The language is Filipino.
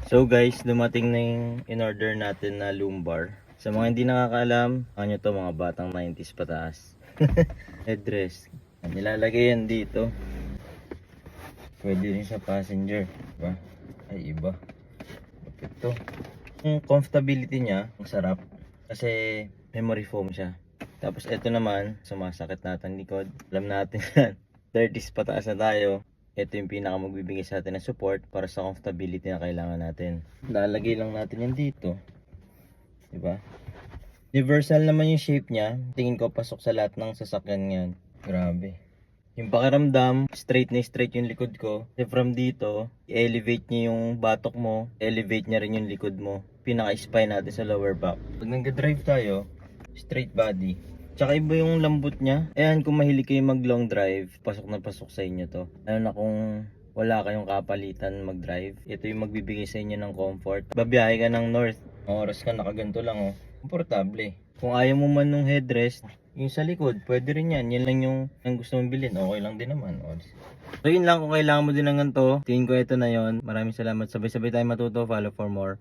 So guys, dumating na yung in-order natin na lumbar. Sa mga hindi nakakaalam, ano to, mga batang 90s pataas. Headrest. Nilalagay yan dito. Pwede rin sa passenger, diba? Ay, iba. Ito. Yung comfortability niya, ang sarap. Kasi memory foam siya. Tapos ito naman, sumasakit natin likod. Alam natin yan. 30s pataas na tayo. Ito yung pinaka magbibigay sa atin ng support para sa comfortability na kailangan natin. Lalagay lang natin yan dito. Diba? Universal naman yung shape niya. Tingin ko pasok sa lahat ng sasakyan yan. Grabe. Yung pakiramdam, straight na straight yung likod ko. Kasi from dito, i-elevate niya yung batok mo, elevate niya rin yung likod mo. Pinaka-spine natin sa lower back. Pag nag-drive tayo, straight body. Tsaka iba yung lambot niya. Ayan, kung mahilig kayo mag long drive, pasok na pasok sa inyo to. Ano na kung wala kayong kapalitan mag-drive, ito yung magbibigay sa inyo ng comfort. Babiyahe ka ng north, oras ka nakaganto lang oh. Komportable. Kung ayaw mo man nung headrest, yung sa likod, pwede rin yan. Yan lang yung gusto mong bilhin. Okay lang din naman. So yun lang, kung kailangan mo din ng ganito, tingin ko ito na yon. Maraming salamat. Sabay-sabay tayo matuto. Follow for more.